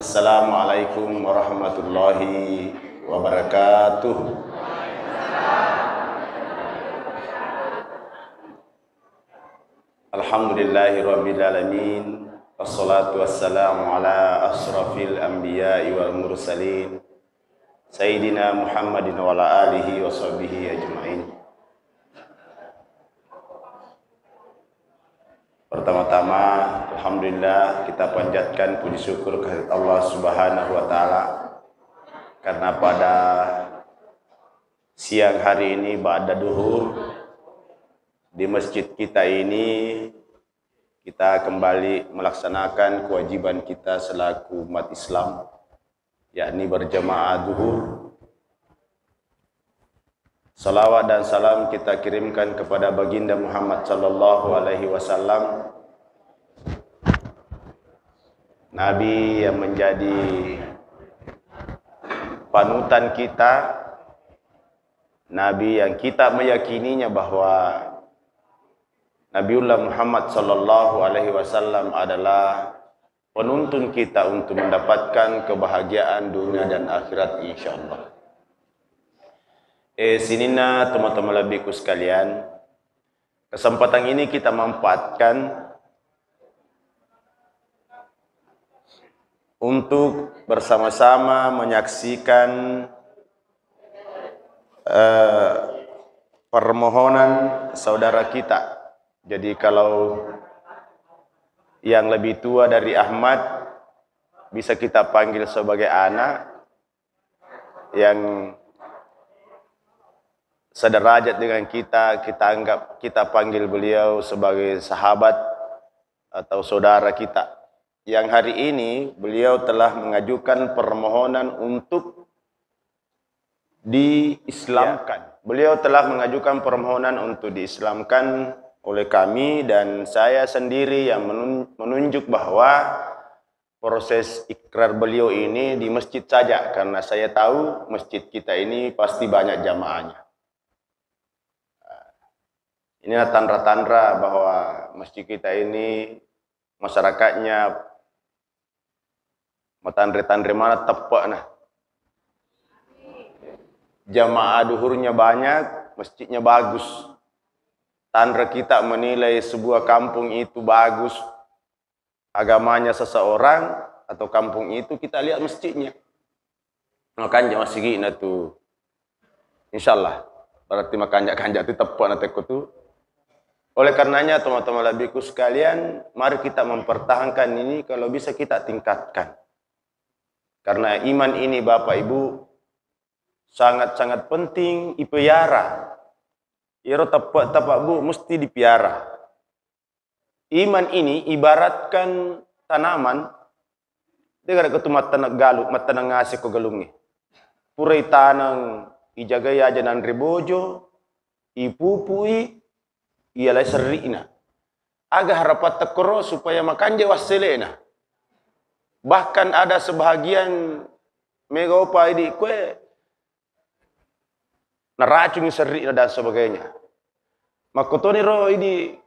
Assalamualaikum warahmatullahi wabarakatuh. Alhamdulillahirabbil alamin. Wassalatu wassalamu ala asrafil anbiya'i wal mursalin Sayyidina Muhammadin wa ala alihi wa sahbihi ajma'in. Pertama-tama, alhamdulillah kita panjatkan puji syukur kehadirat Allah Subhanahu wa taala karena pada siang hari ini ba'da duhur di masjid kita ini kita kembali melaksanakan kewajiban kita selaku umat Islam, yakni berjamaah duhur. Salawat dan salam kita kirimkan kepada baginda Muhammad sallallahu alaihi wasallam, Nabi yang menjadi panutan kita, Nabi yang kita meyakininya bahwa Nabiullah Muhammad sallallahu alaihi wasallam adalah penuntun kita untuk mendapatkan kebahagiaan dunia dan akhirat insyaallah. Sinina teman-teman labiku sekalian, kesempatan ini kita manfaatkan untuk bersama-sama menyaksikan permohonan saudara kita. Jadi kalau yang lebih tua dari Ahmad bisa kita panggil sebagai anak, yang sederajat dengan kita anggap, kita panggil beliau sebagai sahabat atau saudara kita. Yang hari ini beliau telah mengajukan permohonan untuk diislamkan. Beliau telah mengajukan permohonan untuk diislamkan oleh kami, dan saya sendiri yang menunjuk bahwa proses ikrar beliau ini di masjid saja, karena saya tahu masjid kita ini pasti banyak jamaahnya. Inilah tanda-tanda bahwa masjid kita ini masyarakatnya matandre-tandre mana tepat nah. Jamaah duhurnya banyak, masjidnya bagus. Tanda kita menilai sebuah kampung itu bagus, agamanya seseorang atau kampung itu, kita lihat masjidnya. Makanya masih gini tuh. Insyaallah berarti makanya itu tepat nanti tuh. Oleh karenanya teman-teman labiku sekalian, mari kita mempertahankan ini, kalau bisa kita tingkatkan. Karena iman ini Bapak Ibu sangat-sangat penting dipiara. Iro tepat Bu mesti dipiara. Iman ini ibaratkan tanaman, dia kada ketu matana galu, matana ngase ko galungi. Purai tanang ijagai aja nan rebojo, ipupui ialah serina. Agak harapat tekoro supaya makan jawa selena. Bahkan ada sebahagian mega opa ini kue naracun serina dan sebagainya. Makotoni ro ini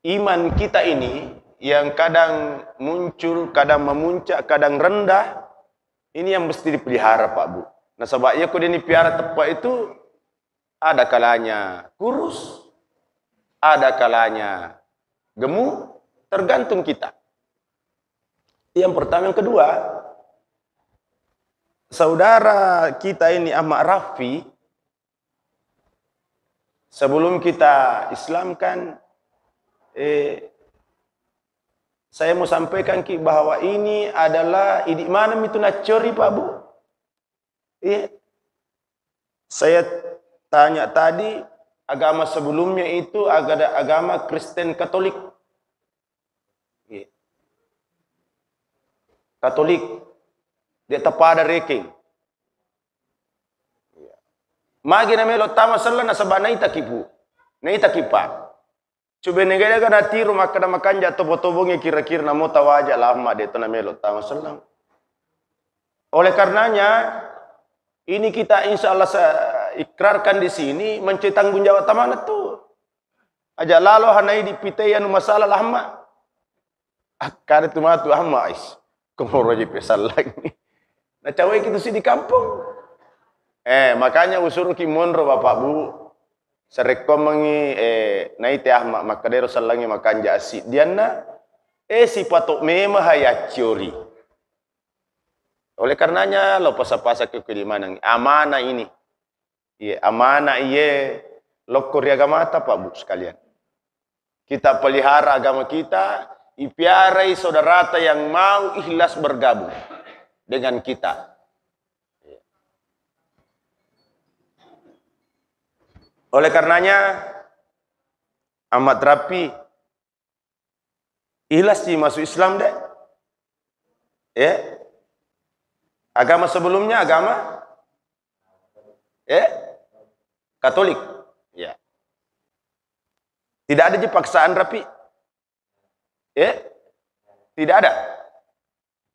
iman kita ini yang kadang muncul, kadang memuncak, kadang rendah. Ini yang mesti dipelihara Pak Bu. Nah sebabnya kau ini piara tepat itu ada kalanya kurus, ada kalanya gemuk, tergantung kita. Yang pertama. Yang kedua, saudara kita ini Ahmad Rafi, sebelum kita islamkan, saya mau sampaikan bahwa ini adalah idik mana itu nacori Pak Bu. Saya tanya tadi, agama sebelumnya itu agama Kristen Katolik. Katolik. Dia tepada reking. Magi na melo tama sala na sabana ita kipu. Na ita kipa. Coba negara kan hati rumah kada makan jatuh botobongnya kira-kira namo tawaja lama dia na melo tama sala. Oleh karenanya ini kita insya Allah ikrarkan di sini mencetanggung jawab tamana tuh. Aja lalu hanai di pitean masalah lama. Akar itu matu amma is. Komoro aja pesal lagi. Nah cawe itu sih di kampung. Makanya usuru ki monro Bapak Bu. Serekomangi naite ahma makadero salangi makanja asik diana si patok mema haya ciori. Oleh karenanya lo pasa-pasa ke mana amanah ini. Iya, amanah iya lokori agama Pak Bu sekalian. Kita pelihara agama kita, ipiarai saudarata yang mau ikhlas bergabung dengan kita. Oleh karenanya amat rapi ikhlas sih masuk Islam deh. Ya. Agama sebelumnya agama Katolik. Ya. Tidak ada paksaan rapi. Tidak ada.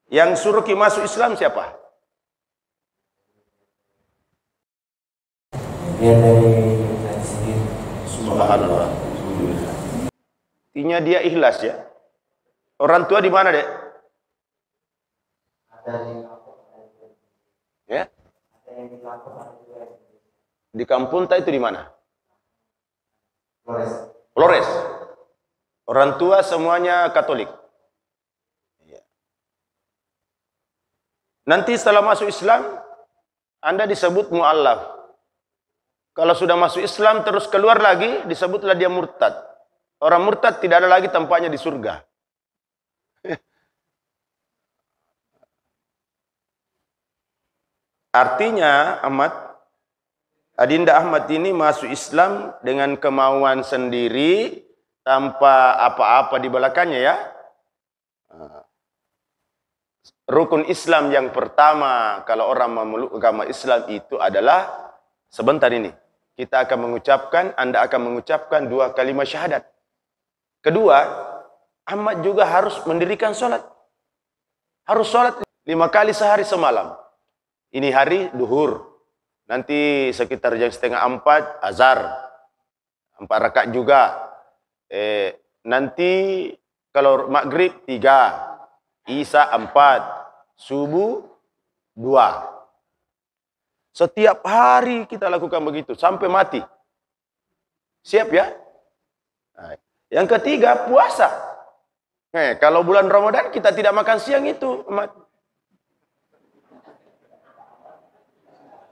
Yang suruh ki masuk Islam siapa? Dia dari sendiri. Subhanallah. Artinya dia ikhlas ya. Orang tua di mana, Dek? Ada di kampung. Ya? Ada yang di kampung, ada juga di kampung itu di mana? Flores. Flores. Orang tua semuanya Katolik. Ya. Nanti setelah masuk Islam, Anda disebut mu'allaf. Kalau sudah masuk Islam terus keluar lagi, disebutlah dia murtad. Orang murtad tidak ada lagi tempatnya di surga. Artinya, Adinda Ahmad ini masuk Islam dengan kemauan sendiri, tanpa apa-apa di belakangnya ya. Rukun Islam yang pertama, kalau orang memeluk agama Islam itu adalah, sebentar ini, kita akan mengucapkan, Anda akan mengucapkan 2 kalimat syahadat. Kedua, Ahmad juga harus mendirikan sholat. Harus sholat 5 kali sehari semalam. Ini hari duhur. Nanti sekitar jam 3:30 azhar. 4 rakaat juga. Nanti kalau maghrib 3. Isya 4. Subuh 2. Setiap hari kita lakukan begitu. Sampai mati. Siap ya? Yang ketiga, puasa. Kalau bulan Ramadan kita tidak makan siang itu.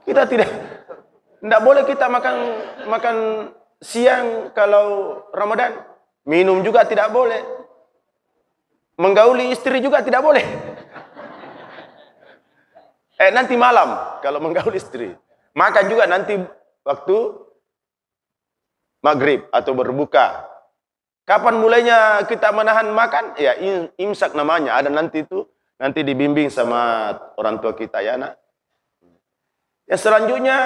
Kita tidak boleh kita makan siang kalau Ramadan. Minum juga tidak boleh. Menggauli istri juga tidak boleh. Nanti malam kalau menggauli istri. Makan juga nanti waktu maghrib atau berbuka. Kapan mulainya kita menahan makan? Ya imsak namanya. Ada nanti itu. Nanti dibimbing sama orang tua kita ya nak. Yang selanjutnya,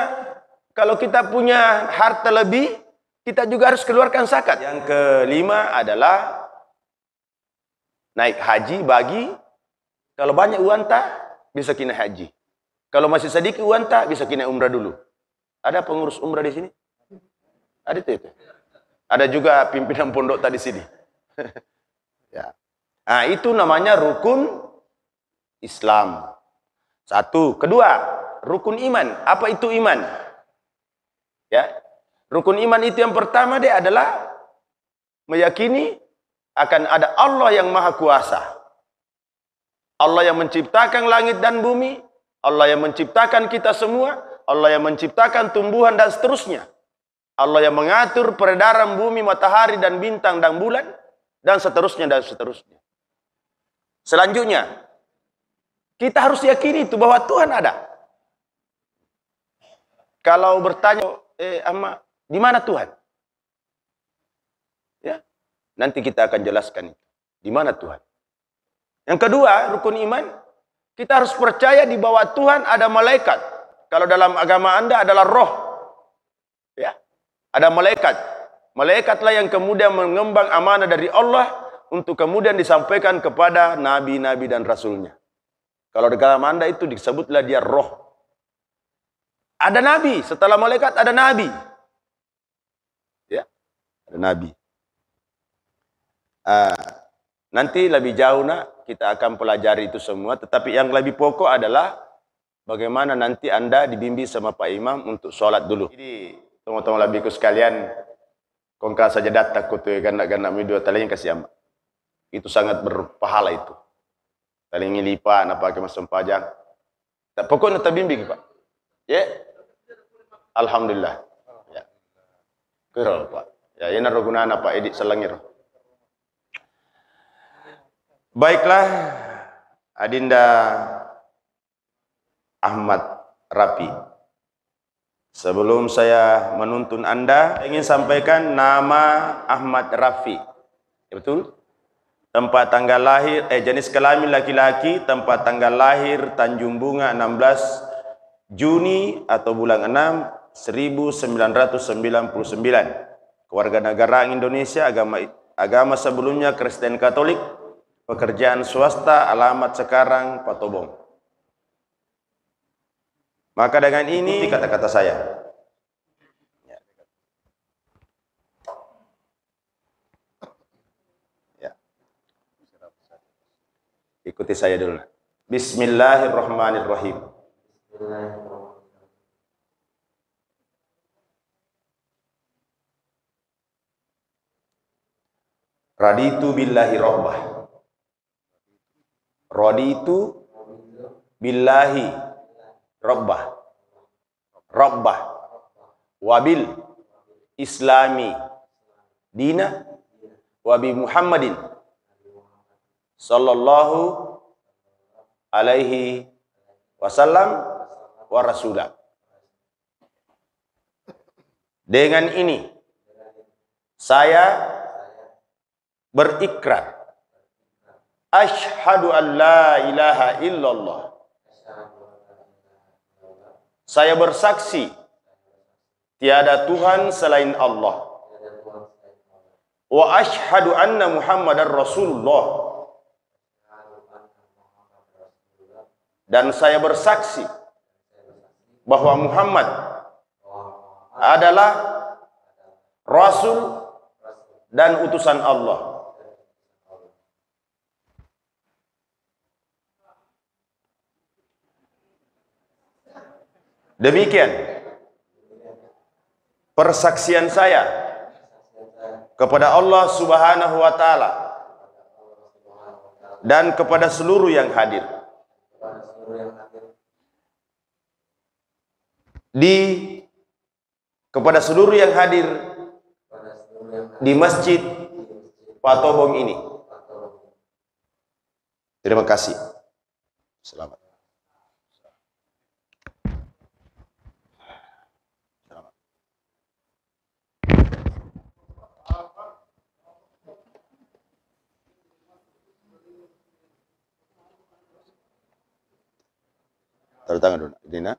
kalau kita punya harta lebih, kita juga harus keluarkan zakat. Yang kelima adalah naik haji bagi, kalau banyak uang tak, bisa kena haji. Kalau masih sedikit uang tak, bisa kena umrah dulu. Ada pengurus umrah di sini? Ada itu. Ada juga pimpinan pondok tadi sini. Ya. Nah, itu namanya rukun Islam. 1. Kedua, rukun iman. Apa itu iman? Ya. Rukun iman itu yang pertama dia adalah meyakini akan ada Allah yang Maha Kuasa. Allah yang menciptakan langit dan bumi, Allah yang menciptakan kita semua, Allah yang menciptakan tumbuhan dan seterusnya. Allah yang mengatur peredaran bumi, matahari dan bintang dan bulan dan seterusnya dan seterusnya. Selanjutnya, kita harus yakini itu bahwa Tuhan ada. Kalau bertanya, di mana Tuhan? Ya, nanti kita akan jelaskan itu. Di mana Tuhan? Yang kedua, rukun iman, kita harus percaya di bawah Tuhan ada malaikat. Kalau dalam agama Anda adalah roh. Ya, ada malaikat. Malaikatlah yang kemudian mengemban amanah dari Allah untuk kemudian disampaikan kepada nabi-nabi dan rasulnya. Kalau di agama Anda itu disebutlah dia roh. Ada nabi, setelah malaikat ada nabi. Ya, ada nabi. Nanti lebih jauh kita akan pelajari itu semua. Tetapi yang lebih pokok adalah bagaimana nanti Anda dibimbing sama Pak Imam untuk sholat dulu. Jadi teman-teman lebihku sekalian, kongka saja datang kutu ganak-ganak video taling kasih amat. Itu sangat berpahala itu. Taling lipat, nak pakai masam pajang. Tak pokoknya tak bimbing Pak. Ya, alhamdulillah. Ya, kira Pak. Ya, ini gunaan Pak Edik Selangir. Baiklah, Adinda Ahmad Rafi. Sebelum saya menuntun Anda, ingin sampaikan nama Ahmad Rafi. Ya, betul? Tempat tanggal lahir, jenis kelamin laki-laki, tempat tanggal lahir Tanjung Bunga 16 Juni atau bulan 6 1999. Kewarganegaraan Indonesia, agama sebelumnya Kristen Katolik. Pekerjaan swasta, alamat sekarang Patobong. Maka dengan ini kata-kata saya. Ya. Ikuti saya dulu. Bismillahirrahmanirrahim. Raditu billahi rabbah. Raditu billahi rabbah. Rabbah. Wabil islami dina. Wabi Muhammadin sallallahu alaihi wasallam wa rasulah. Dengan ini saya berikrar asyhadu an la ilaha illallah. Saya bersaksi tiada Tuhan selain Allah. Wa asyhadu anna Muhammadar Rasulullah. Dan saya bersaksi bahwa Muhammad adalah Rasul dan utusan Allah. Demikian persaksian saya kepada Allah Subhanahu wa taala dan kepada seluruh yang hadir kepada seluruh yang hadir di Masjid Patobong ini. Terima kasih. Selamat. Taruh tangan dulu, Dina.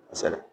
Masih ada.